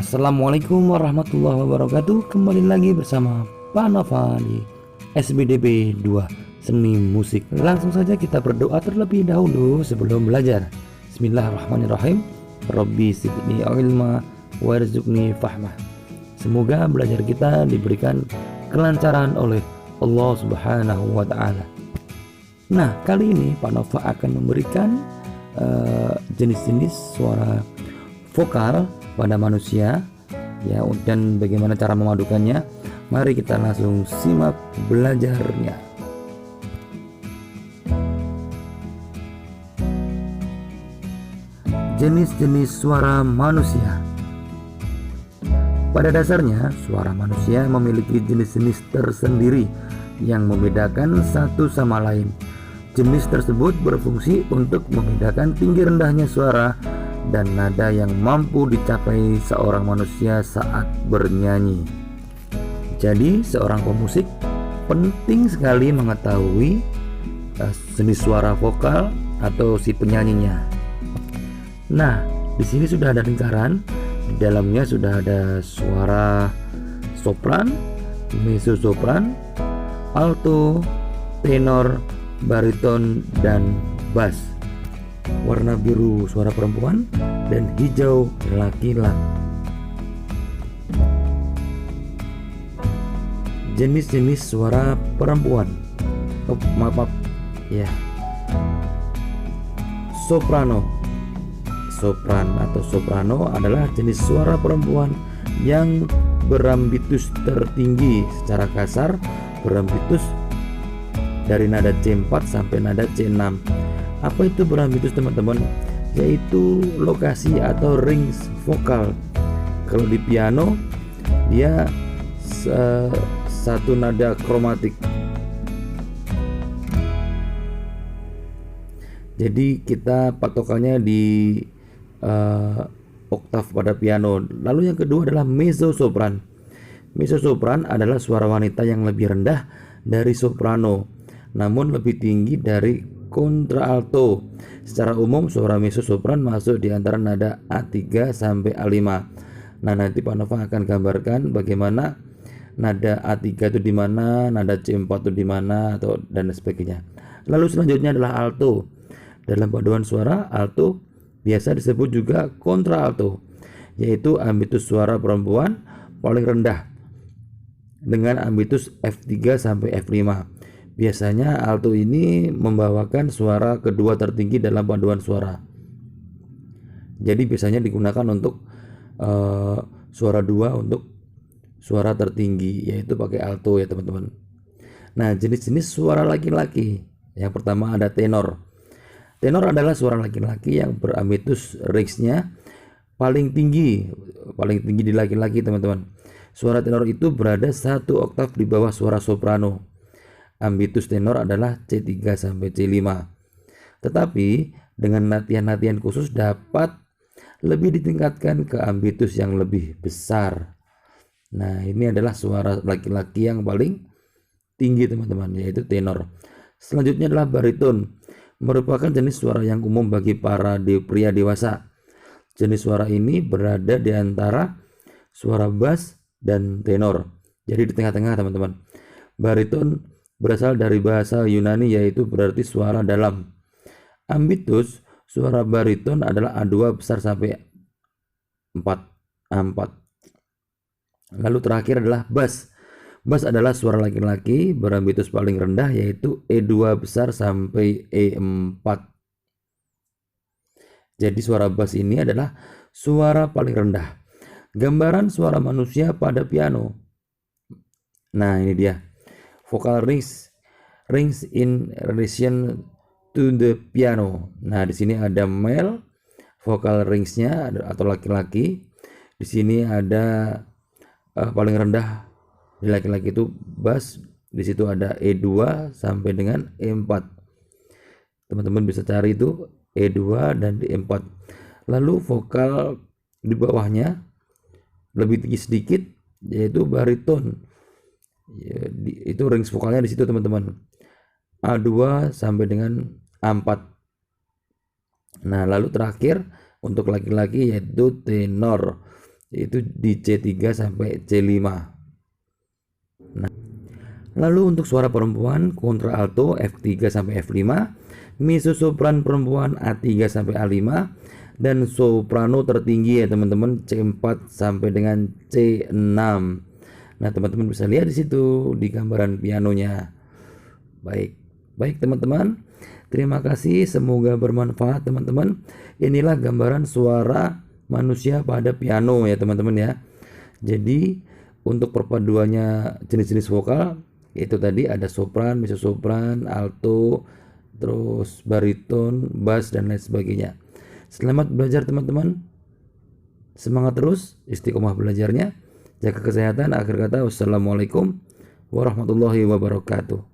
Assalamualaikum warahmatullahi wabarakatuh. Kembali lagi bersama Pak Nova di SBDP 2 Seni Musik. Langsung saja kita berdoa terlebih dahulu sebelum belajar. Bismillahirrahmanirrahim. Rabbi zidni ilma warzuqni fahmah. Semoga belajar kita diberikan kelancaran oleh Allah Subhanahu wa taala. Nah, kali ini Pak Nova akan memberikan jenis-jenis suara vokal pada manusia ya, dan bagaimana cara memadukannya. Mari kita langsung simak belajarnya. Jenis-jenis suara manusia. Pada dasarnya, suara manusia memiliki jenis-jenis tersendiri yang membedakan satu sama lain. Jenis tersebut berfungsi untuk membedakan tinggi rendahnya suara dan nada yang mampu dicapai seorang manusia saat bernyanyi. Jadi, seorang pemusik penting sekali mengetahui jenis suara vokal atau si penyanyinya. Nah, di sini sudah ada lingkaran. Di dalamnya sudah ada suara sopran, mezzo sopran, alto, tenor, bariton, dan bass. Warna biru suara perempuan dan hijau laki-laki. Jenis-jenis suara perempuan. Maaf ya. Soprano. Sopran atau soprano adalah jenis suara perempuan yang berambitus tertinggi. Secara kasar, berambitus dari nada C4 sampai nada C6. Apa itu berambitus, teman-teman? Yaitu lokasi atau range vokal. Kalau di piano dia satu nada kromatik. Jadi kita patokannya di oktav pada piano. Lalu yang kedua adalah mezzo sopran. Mezzo sopran adalah suara wanita yang lebih rendah dari soprano, namun lebih tinggi dari kontraalto. Secara umum suara mezzo sopran masuk di antara nada A3 sampai A5. Nah, nanti Pak Nova akan gambarkan bagaimana nada A3 itu di mana, nada C4 itu di mana, atau dan sebagainya. Lalu selanjutnya adalah alto. Dalam paduan suara, alto biasa disebut juga kontraalto, yaitu ambitus suara perempuan paling rendah dengan ambitus F3 sampai F5. Biasanya alto ini membawakan suara kedua tertinggi dalam paduan suara. Jadi biasanya digunakan untuk suara dua untuk suara tertinggi, yaitu pakai alto ya teman-teman. Nah, jenis-jenis suara laki-laki. Yang pertama ada tenor. Tenor adalah suara laki-laki yang berambitus range-nya paling tinggi di laki-laki, teman-teman. Suara tenor itu berada satu oktav di bawah suara soprano. Ambitus tenor adalah C3 sampai C5. Tetapi dengan latihan-latihan khusus dapat lebih ditingkatkan ke ambitus yang lebih besar. Nah, ini adalah suara laki-laki yang paling tinggi, teman-teman, yaitu tenor. Selanjutnya adalah bariton. Merupakan jenis suara yang umum bagi para pria dewasa. Jenis suara ini berada di antara suara bass dan tenor. Jadi di tengah-tengah, teman-teman. Bariton berasal dari bahasa Yunani, yaitu berarti suara dalam. Ambitus suara bariton adalah A2 besar sampai 4, A4. Lalu terakhir adalah bass. Bass adalah suara laki-laki berambitus paling rendah, yaitu E2 besar sampai E4. Jadi suara bass ini adalah suara paling rendah. Gambaran suara manusia pada piano. Nah, ini dia. Vocal range in relation to the piano. Nah, di sini ada male vocal range-nya atau laki-laki. Di sini ada paling rendah di laki-laki itu bass. Di situ ada E2 sampai dengan E4. Teman-teman bisa cari itu E2 dan E4. Lalu vokal di bawahnya lebih tinggi sedikit, yaitu bariton. Ya, itu range vokalnya di situ, teman-teman. A2 sampai dengan A4. Nah, lalu terakhir untuk laki-laki yaitu tenor. yaitu di C3 sampai C5. Nah, lalu untuk suara perempuan kontraalto F3 sampai F5, mezzo-sopran perempuan A3 sampai A5, dan soprano tertinggi ya teman-teman C4 sampai dengan C6. Nah, teman-teman bisa lihat di situ di gambaran pianonya. Baik teman-teman. Terima kasih, semoga bermanfaat teman-teman. Inilah gambaran suara manusia pada piano ya teman-teman ya. Jadi untuk perpaduannya jenis-jenis vokal itu tadi ada sopran, mezzo-sopran, alto, terus bariton, bass dan lain sebagainya. Selamat belajar teman-teman. Semangat terus, istiqomah belajarnya. Jaga kesehatan. Akhir kata, wassalamualaikum warahmatullahi wabarakatuh.